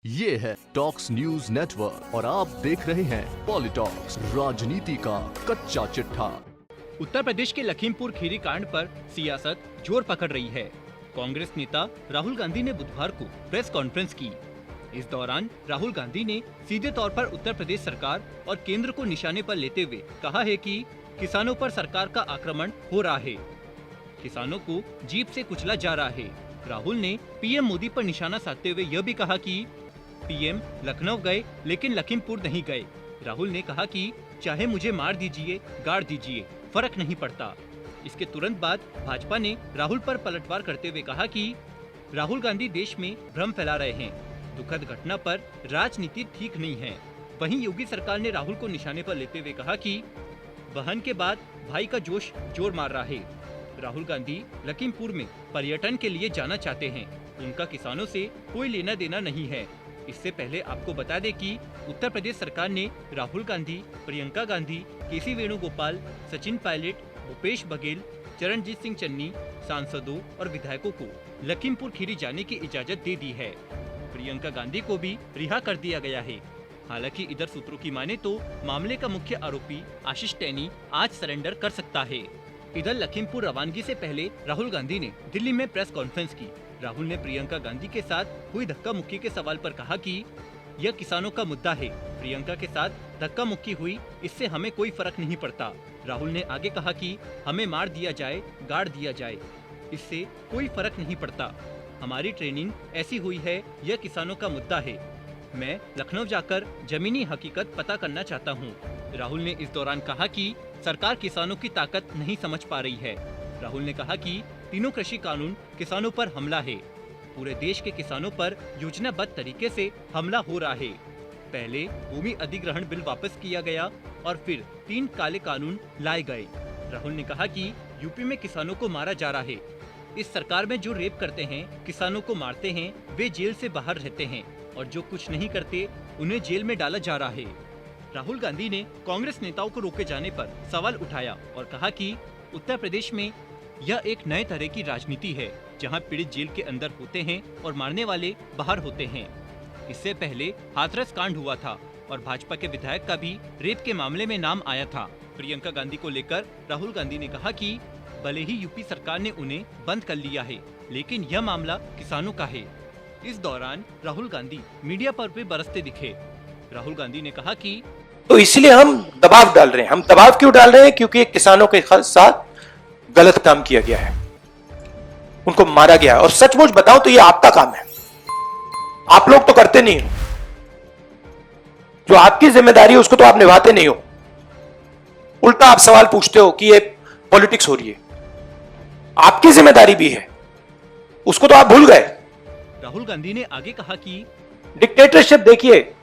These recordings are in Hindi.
ये है टॉक्स न्यूज नेटवर्क और आप देख रहे हैं पॉलिटॉक्स, राजनीति का कच्चा चिट्ठा। उत्तर प्रदेश के लखीमपुर खीरी कांड पर सियासत जोर पकड़ रही है। कांग्रेस नेता राहुल गांधी ने बुधवार को प्रेस कॉन्फ्रेंस की। इस दौरान राहुल गांधी ने सीधे तौर पर उत्तर प्रदेश सरकार और केंद्र को निशाने पर लेते हुए कहा है कि किसानों पर सरकार का आक्रमण हो रहा है, किसानों को जीप से कुचला जा रहा है। राहुल ने पीएम मोदी पर निशाना साधते हुए यह भी कहा कि पीएम लखनऊ गए लेकिन लखीमपुर नहीं गए। राहुल ने कहा कि चाहे मुझे मार दीजिए, गाड़ दीजिए, फर्क नहीं पड़ता। इसके तुरंत बाद भाजपा ने राहुल पर पलटवार करते हुए कहा कि राहुल गांधी देश में भ्रम फैला रहे हैं, दुखद घटना पर राजनीति ठीक नहीं है। वहीं योगी सरकार ने राहुल को निशाने पर लेते हुए कहा कि बहन के बाद भाई का जोश जोर मार रहा है। राहुल गांधी लखीमपुर में पर्यटन के लिए जाना चाहते हैं, उनका किसानों से कोई लेना देना नहीं है। इससे पहले आपको बता दें कि उत्तर प्रदेश सरकार ने राहुल गांधी, प्रियंका गांधी, केसी वेणुगोपाल, सचिन पायलट, भूपेश बघेल, चरणजीत सिंह चन्नी, सांसदों और विधायकों को लखीमपुर खीरी जाने की इजाजत दे दी है। प्रियंका गांधी को भी रिहा कर दिया गया है। हालांकि इधर सूत्रों की माने तो मामले का मुख्य आरोपी आशीष टैनी आज सरेंडर कर सकता है। इधर लखीमपुर रवानगी से पहले राहुल गांधी ने दिल्ली में प्रेस कॉन्फ्रेंस की। राहुल ने प्रियंका गांधी के साथ हुई धक्का मुक्की के सवाल पर कहा कि यह किसानों का मुद्दा है, प्रियंका के साथ धक्का मुक्की हुई, इससे हमें कोई फर्क नहीं पड़ता। राहुल ने आगे कहा कि हमें मार दिया जाए, गाड़ दिया जाए, इससे कोई फर्क नहीं पड़ता। हमारी ट्रेनिंग ऐसी हुई है, यह किसानों का मुद्दा है। मैं लखनऊ जाकर जमीनी हकीकत पता करना चाहता हूँ। राहुल ने इस दौरान कहा कि सरकार किसानों की ताकत नहीं समझ पा रही है। राहुल ने कहा कि तीनों कृषि कानून किसानों पर हमला है। पूरे देश के किसानों पर योजनाबद्ध तरीके से हमला हो रहा है। पहले भूमि अधिग्रहण बिल वापस किया गया और फिर 3 काले कानून लाए गए। राहुल ने कहा कि यूपी में किसानों को मारा जा रहा है। इस सरकार में जो रेप करते हैं, किसानों को मारते हैं, वे जेल से बाहर रहते हैं और जो कुछ नहीं करते उन्हें जेल में डाला जा रहा है। राहुल गांधी ने कांग्रेस नेताओं को रोके जाने पर सवाल उठाया और कहा कि उत्तर प्रदेश में यह एक नए तरह की राजनीति है, जहां पीड़ित जेल के अंदर होते हैं और मारने वाले बाहर होते हैं। इससे पहले हाथरस कांड हुआ था और भाजपा के विधायक का भी रेप के मामले में नाम आया था। प्रियंका गांधी को लेकर राहुल गांधी ने कहा कि भले ही यूपी सरकार ने उन्हें बंद कर लिया है, लेकिन यह मामला किसानों का है। इस दौरान राहुल गांधी मीडिया पर भी बरसते दिखे। राहुल गांधी ने कहा कि तो इसलिए हम दबाव डाल रहे हैं। हम दबाव क्यों डाल रहे हैं? क्योंकि किसानों के साथ गलत काम किया गया है, उनको मारा गया है। और सचमुच बताऊं तो ये आपका काम है, आप लोग तो करते नहीं हो। जो आपकी जिम्मेदारी है उसको तो आप निभाते नहीं हो। उल्टा आप सवाल पूछते हो कि ये पॉलिटिक्स हो रही है। आपकी जिम्मेदारी भी है, उसको तो आप भूल गए। राहुल गांधी ने आगे कहा कि डिक्टेटरशिप, देखिए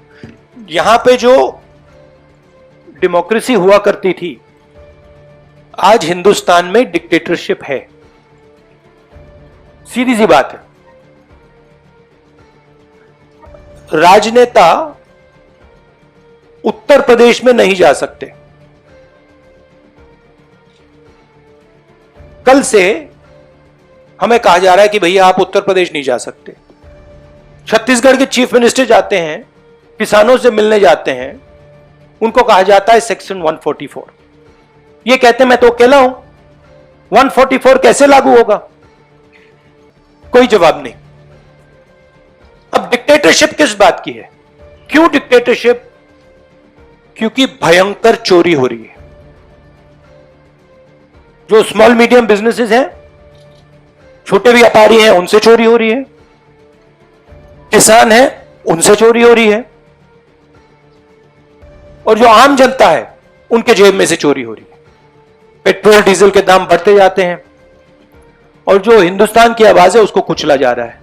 यहां पे जो डेमोक्रेसी हुआ करती थी, आज हिंदुस्तान में डिक्टेटरशिप है। सीधी सी बात है। राजनेता उत्तर प्रदेश में नहीं जा सकते। कल से हमें कहा जा रहा है कि भैया आप उत्तर प्रदेश नहीं जा सकते। छत्तीसगढ़ के चीफ मिनिस्टर जाते हैं, किसानों से मिलने जाते हैं, उनको कहा जाता है सेक्शन 144। ये कहते हैं मैं तो अकेला हूं, 144 कैसे लागू होगा? कोई जवाब नहीं। अब डिक्टेटरशिप किस बात की है? क्यों डिक्टेटरशिप? क्योंकि भयंकर चोरी हो रही है। जो स्मॉल मीडियम बिजनेसेस हैं, छोटे व्यापारी हैं, उनसे चोरी हो रही है। किसान हैं, उनसे चोरी हो रही है। और जो आम जनता है, उनके जेब में से चोरी हो रही है। पेट्रोल डीजल के दाम बढ़ते जाते हैं और जो हिंदुस्तान की आवाज है उसको कुचला जा रहा है।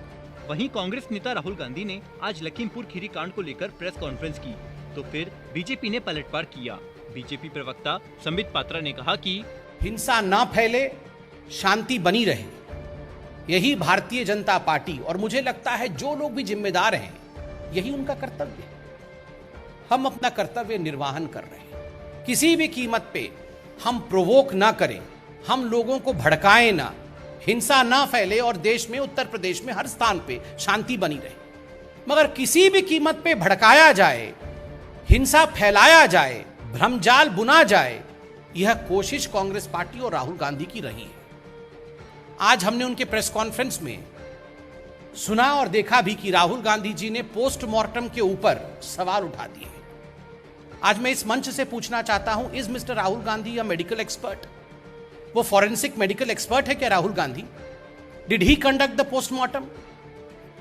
वहीं कांग्रेस नेता राहुल गांधी ने आज लखीमपुर खीरी कांड को लेकर प्रेस कॉन्फ्रेंस की, तो फिर बीजेपी ने पलटवार किया। बीजेपी प्रवक्ता संबित पात्रा ने कहा कि हिंसा ना फैले, शांति बनी रहे, यही भारतीय जनता पार्टी और मुझे लगता है जो लोग भी जिम्मेदार हैं, यही उनका कर्तव्य है। हम अपना कर्तव्य निर्वाहन कर रहे हैं। किसी भी कीमत पे हम प्रोवोक ना करें, हम लोगों को भड़काएं ना, हिंसा ना फैले और देश में, उत्तर प्रदेश में हर स्थान पे शांति बनी रहे। मगर किसी भी कीमत पे भड़काया जाए, हिंसा फैलाया जाए, भ्रमजाल बुना जाए, यह कोशिश कांग्रेस पार्टी और राहुल गांधी की रही है। आज हमने उनके प्रेस कॉन्फ्रेंस में सुना और देखा भी कि राहुल गांधी जी ने पोस्टमार्टम के ऊपर सवाल उठा दिए। आज मैं इस मंच से पूछना चाहता हूं, is mister Rahul Gandhi a medical expert? वो फॉरेंसिक मेडिकल एक्सपर्ट है क्या Rahul Gandhi? Did he conduct the postmortem?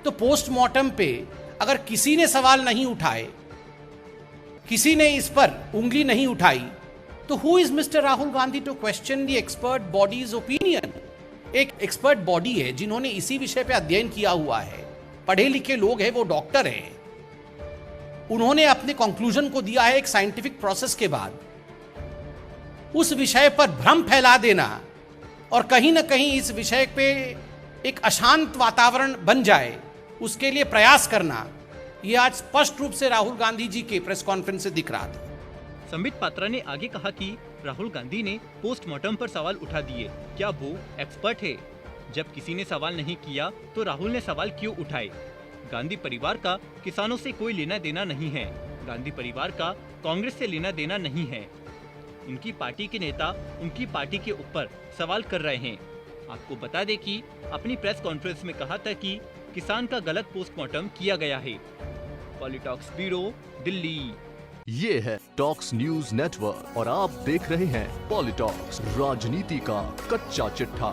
तो पोस्टमार्टम पे अगर किसी ने सवाल नहीं उठाए, किसी ने इस पर उंगली नहीं उठाई, तो who is mister Rahul Gandhi to question the expert bodies opinion? एक एक्सपर्ट बॉडी है जिन्होंने इसी विषय पे अध्ययन किया हुआ है, पढ़े लिखे लोग हैं, वो डॉक्टर हैं। उन्होंने अपने कंक्लूजन को दिया है एक साइंटिफिक प्रोसेस के बाद। उस विषय पर भ्रम फैला देना और कहीं ना कहीं इस विषय पे एक अशांत वातावरण बन जाए, उसके लिए प्रयास करना, यह आज स्पष्ट रूप से राहुल गांधी जी के प्रेस कॉन्फ्रेंस से दिख रहा था। संबित पात्रा ने आगे कहा कि राहुल गांधी ने पोस्टमार्टम पर सवाल उठा दिए। क्या वो एक्सपर्ट है? जब किसी ने सवाल नहीं किया तो राहुल ने सवाल क्यों उठाए? गांधी परिवार का किसानों से कोई लेना देना नहीं है। गांधी परिवार का कांग्रेस से लेना देना नहीं है। उनकी पार्टी के नेता उनकी पार्टी के ऊपर सवाल कर रहे हैं। आपको बता दें कि अपनी प्रेस कॉन्फ्रेंस में कहा था कि किसान का गलत पोस्टमार्टम किया गया है। पॉलिटॉक्स ब्यूरो, दिल्ली। ये है टॉक्स न्यूज नेटवर्क और आप देख रहे हैं पॉलिटॉक्स, राजनीति का कच्चा चिट्ठा।